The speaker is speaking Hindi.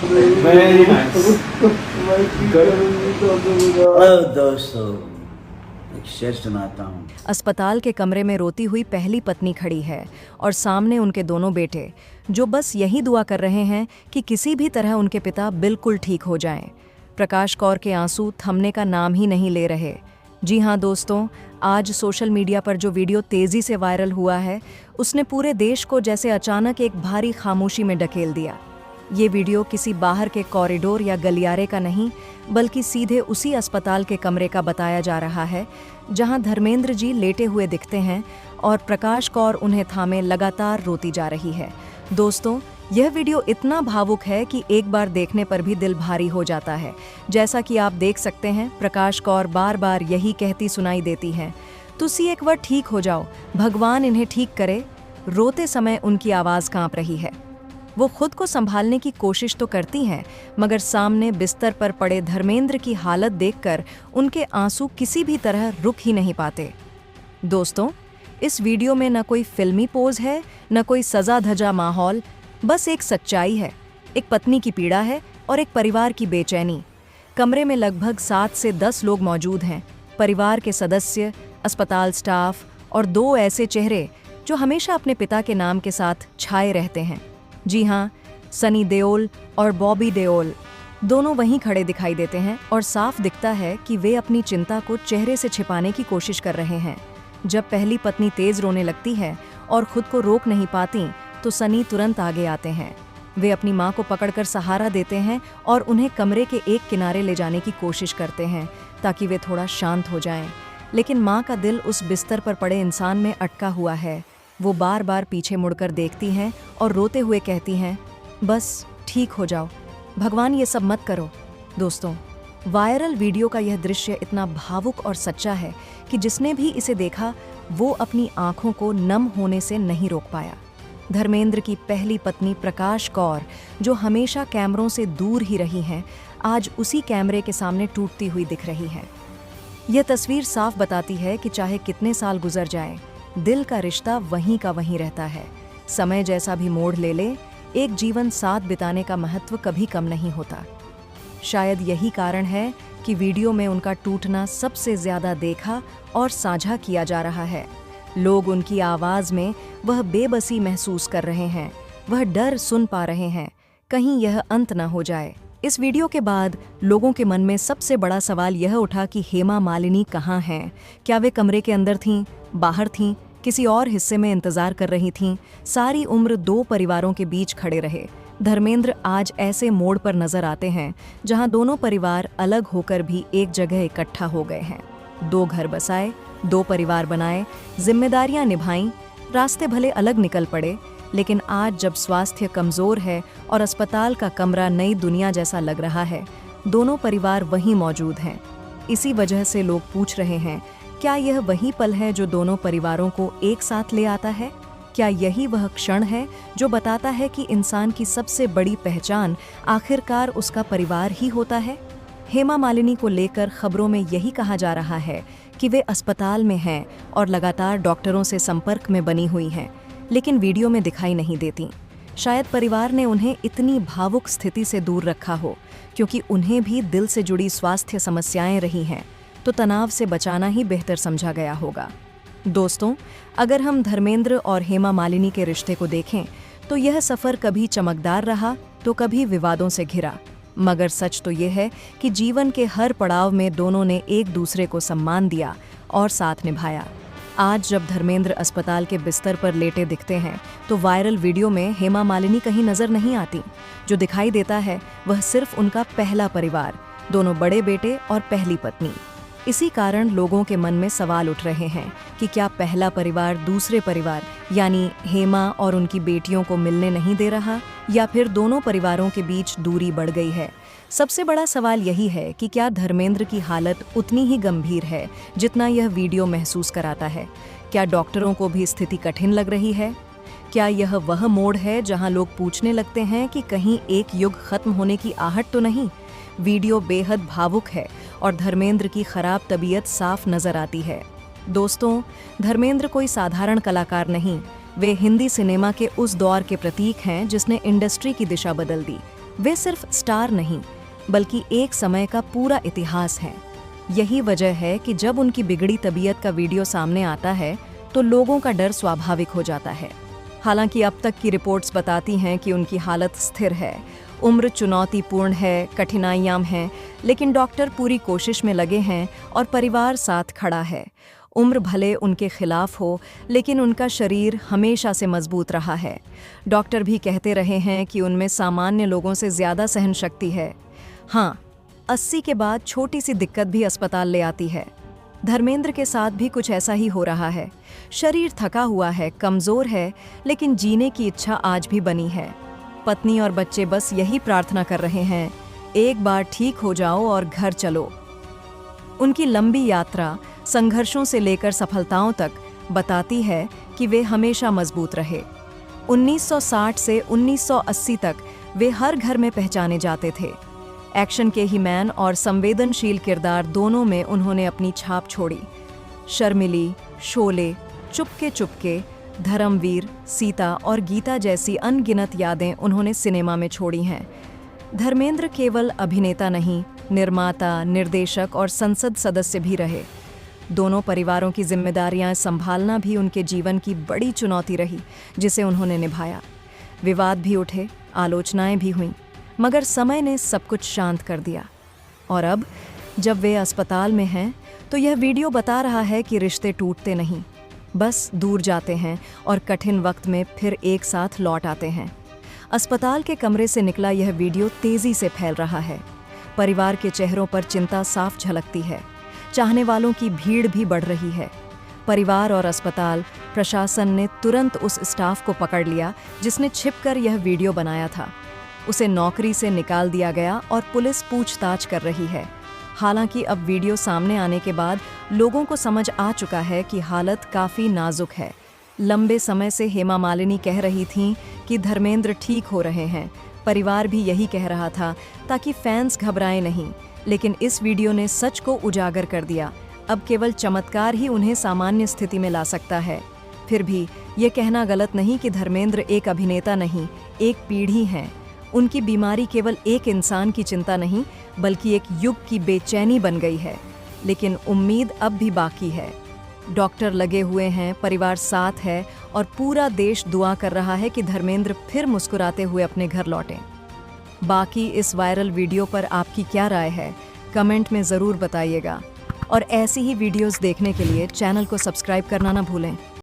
Very nice. हेलो दोस्तों, एक शेर सुनाता हूँ। अस्पताल के कमरे में रोती हुई पहली पत्नी खड़ी है और सामने उनके दोनों बेटे, जो बस यही दुआ कर रहे हैं कि किसी भी तरह उनके पिता बिल्कुल ठीक हो जाएं। प्रकाश कौर के आंसू थमने का नाम ही नहीं ले रहे। जी हाँ दोस्तों, आज सोशल मीडिया पर जो वीडियो तेज़ी से वायरल हुआ है, उसने पूरे देश को जैसे अचानक एक भारी खामोशी में ढकेल दिया। ये वीडियो किसी बाहर के कॉरिडोर या गलियारे का नहीं, बल्कि सीधे उसी अस्पताल के कमरे का बताया जा रहा है, जहां धर्मेंद्र जी लेटे हुए दिखते हैं और प्रकाश कौर उन्हें थामे लगातार रोती जा रही है। दोस्तों, यह वीडियो इतना भावुक है कि एक बार देखने पर भी दिल भारी हो जाता है। जैसा कि आप देख सकते हैं, प्रकाश कौर बार बार यही कहती सुनाई देती हैं, तुसी एक बार ठीक हो जाओ, भगवान इन्हें ठीक करे। रोते समय उनकी आवाज़ कांप रही है। वो खुद को संभालने की कोशिश तो करती हैं, मगर सामने बिस्तर पर पड़े धर्मेंद्र की हालत देखकर उनके आंसू किसी भी तरह रुक ही नहीं पाते। दोस्तों, इस वीडियो में न कोई फिल्मी पोज है, न कोई सजा धजा माहौल, बस एक सच्चाई है, एक पत्नी की पीड़ा है और एक परिवार की बेचैनी। कमरे में लगभग 7 से 10 लोग मौजूद हैं, परिवार के सदस्य, अस्पताल स्टाफ और 2 ऐसे चेहरे जो हमेशा अपने पिता के नाम के साथ छाए रहते हैं। जी हाँ, सनी देओल और बॉबी देओल दोनों वहीं खड़े दिखाई देते हैं और साफ दिखता है कि वे अपनी चिंता को चेहरे से छिपाने की कोशिश कर रहे हैं। जब पहली पत्नी तेज रोने लगती है और खुद को रोक नहीं पाती, तो सनी तुरंत आगे आते हैं। वे अपनी मां को पकड़कर सहारा देते हैं और उन्हें कमरे के एक किनारे ले जाने की कोशिश करते हैं ताकि वे थोड़ा शांत हो जाएं। लेकिन मां का दिल उस बिस्तर पर पड़े इंसान में अटका हुआ है। वो बार बार पीछे मुड़कर देखती हैं और रोते हुए कहती हैं, बस ठीक हो जाओ, भगवान ये सब मत करो। दोस्तों, वायरल वीडियो का यह दृश्य इतना भावुक और सच्चा है कि जिसने भी इसे देखा, वो अपनी आंखों को नम होने से नहीं रोक पाया। धर्मेंद्र की पहली पत्नी प्रकाश कौर, जो हमेशा कैमरों से दूर ही रही हैं, आज उसी कैमरे के सामने टूटती हुई दिख रही हैं। यह तस्वीर साफ बताती है कि चाहे कितने साल गुजर जाएं, दिल का रिश्ता वहीं का वहीं रहता है। समय जैसा भी मोड़ ले ले, एक जीवन साथ बिताने का महत्व कभी कम नहीं होता। शायद यही कारण है कि वीडियो में उनका टूटना सबसे ज्यादा देखा और साझा किया जा रहा है। लोग उनकी आवाज में वह बेबसी महसूस कर रहे हैं, वह डर सुन पा रहे हैं, कहीं यह अंत न हो जाए। इस वीडियो के बाद लोगों के मन में सबसे बड़ा सवाल यह उठा कि हेमा मालिनी कहाँ हैं? क्या वे कमरे के अंदर थीं, बाहर थीं, किसी और हिस्से में इंतजार कर रही थीं? सारी उम्र 2 परिवारों के बीच खड़े रहे धर्मेंद्र आज ऐसे मोड़ पर नजर आते हैं जहां दोनों परिवार अलग होकर भी एक जगह इकट्ठा हो गए हैं। 2 घर बसाए, 2 परिवार बनाए, जिम्मेदारियां निभाईं, रास्ते भले अलग निकल पड़े, लेकिन आज जब स्वास्थ्य कमजोर है और अस्पताल का कमरा नई दुनिया जैसा लग रहा है, दोनों परिवार वहीं मौजूद हैं। इसी वजह से लोग पूछ रहे हैं, क्या यह वही पल है जो दोनों परिवारों को एक साथ ले आता है? क्या यही वह क्षण है जो बताता है कि इंसान की सबसे बड़ी पहचान आखिरकार उसका परिवार ही होता है? हेमा मालिनी को लेकर खबरों में यही कहा जा रहा है कि वे अस्पताल में हैं और लगातार डॉक्टरों से संपर्क में बनी हुई हैं, लेकिन वीडियो में दिखाई नहीं देती। शायद परिवार ने उन्हें इतनी भावुक स्थिति से दूर रखा हो, क्योंकि उन्हें भी दिल से जुड़ी स्वास्थ्य समस्याएं रही हैं, तो तनाव से बचाना ही बेहतर समझा गया होगा। दोस्तों, अगर हम धर्मेंद्र और हेमा मालिनी के रिश्ते को देखें, तो यह सफ़र कभी चमकदार रहा तो कभी विवादों से घिरा, मगर सच तो यह है कि जीवन के हर पड़ाव में दोनों ने एक दूसरे को सम्मान दिया और साथ निभाया। आज जब धर्मेंद्र अस्पताल के बिस्तर पर लेटे दिखते हैं, तो वायरल वीडियो में हेमा मालिनी कहीं नजर नहीं आती। जो दिखाई देता है वह सिर्फ उनका पहला परिवार, दोनों बड़े बेटे और पहली पत्नी। इसी कारण लोगों के मन में सवाल उठ रहे हैं कि क्या पहला परिवार दूसरे परिवार यानी हेमा और उनकी बेटियों को मिलने नहीं दे रहा, या फिर दोनों परिवारों के बीच दूरी बढ़ गई है। सबसे बड़ा सवाल यही है कि क्या धर्मेंद्र की हालत उतनी ही गंभीर है जितना यह वीडियो महसूस कराता है? क्या डॉक्टरों को भी स्थिति कठिन लग रही है? क्या यह वह मोड़ है जहां लोग पूछने लगते हैं कि कहीं एक युग खत्म होने की आहट तो नहीं? वीडियो बेहद भावुक है और धर्मेंद्र की खराब तबीयत साफ नजर आती है। दोस्तों, धर्मेंद्र कोई साधारण कलाकार नहीं, वे हिंदी सिनेमा के उस दौर के प्रतीक हैं जिसने इंडस्ट्री की दिशा बदल दी। वे सिर्फ स्टार नहीं बल्कि एक समय का पूरा इतिहास हैं। यही वजह है कि जब उनकी बिगड़ी तबीयत का वीडियो सामने आता है तो लोगों का डर स्वाभाविक हो जाता है। हालांकि अब तक की रिपोर्ट्स बताती हैं कि उनकी हालत स्थिर है। उम्र चुनौतीपूर्ण है, कठिनाइयां हैं, लेकिन डॉक्टर पूरी कोशिश में लगे हैं और परिवार साथ खड़ा है। उम्र भले उनके खिलाफ हो, लेकिन उनका शरीर हमेशा से मजबूत रहा है। डॉक्टर भी कहते रहे हैं कि उनमें सामान्य लोगों से ज़्यादा सहन शक्ति है। हाँ, 80 के बाद छोटी सी दिक्कत भी अस्पताल ले आती है। धर्मेंद्र के साथ भी कुछ ऐसा ही हो रहा है। शरीर थका हुआ है, कमज़ोर है, लेकिन जीने की इच्छा आज भी बनी है। पत्नी और बच्चे बस यही प्रार्थना कर रहे हैं, एक बार ठीक हो जाओ और घर चलो। उनकी लंबी यात्रा संघर्षों से लेकर सफलताओं तक बताती है कि वे हमेशा मजबूत रहे। 1960 से 1980 तक वे हर घर में पहचाने जाते थे। एक्शन के ही मैन और संवेदनशील किरदार दोनों में उन्होंने अपनी छाप छोड़ी। शर्मिली, शोले, चुपके चुपके, धर्मवीर, सीता और गीता जैसी अनगिनत यादें उन्होंने सिनेमा में छोड़ी हैं। धर्मेंद्र केवल अभिनेता नहीं, निर्माता, निर्देशक और संसद सदस्य भी रहे। दोनों परिवारों की जिम्मेदारियां संभालना भी उनके जीवन की बड़ी चुनौती रही, जिसे उन्होंने निभाया। विवाद भी उठे, आलोचनाएं भी हुईं, मगर समय ने सब कुछ शांत कर दिया। और अब जब वे अस्पताल में हैं, तो यह वीडियो बता रहा है कि रिश्ते टूटते नहीं, बस दूर जाते हैं और कठिन वक्त में फिर एक साथ लौट आते हैं। अस्पताल के कमरे से निकला यह वीडियो तेजी से फैल रहा है। परिवार के चेहरों पर चिंता साफ झलकती है। चाहने वालों की भीड़ भी बढ़ रही है। परिवार और अस्पताल प्रशासन ने तुरंत उस स्टाफ को पकड़ लिया जिसने छिपकर यह वीडियो बनाया था। उसे नौकरी से निकाल दिया गया और पुलिस पूछताछ कर रही है। हालांकि अब वीडियो सामने आने के बाद लोगों को समझ आ चुका है कि हालत काफ़ी नाजुक है। लंबे समय से हेमा मालिनी कह रही थीं कि धर्मेंद्र ठीक हो रहे हैं। परिवार भी यही कह रहा था ताकि फैंस घबराएं नहीं, लेकिन इस वीडियो ने सच को उजागर कर दिया। अब केवल चमत्कार ही उन्हें सामान्य स्थिति में ला सकता है। फिर भी ये कहना गलत नहीं कि धर्मेंद्र एक अभिनेता नहीं, एक पीढ़ी हैं। उनकी बीमारी केवल एक इंसान की चिंता नहीं, बल्कि एक युग की बेचैनी बन गई है। लेकिन उम्मीद अब भी बाकी है। डॉक्टर लगे हुए हैं, परिवार साथ है और पूरा देश दुआ कर रहा है कि धर्मेंद्र फिर मुस्कुराते हुए अपने घर लौटें। बाकी इस वायरल वीडियो पर आपकी क्या राय है, कमेंट में ज़रूर बताइएगा। और ऐसी ही वीडियोस देखने के लिए चैनल को सब्सक्राइब करना ना भूलें।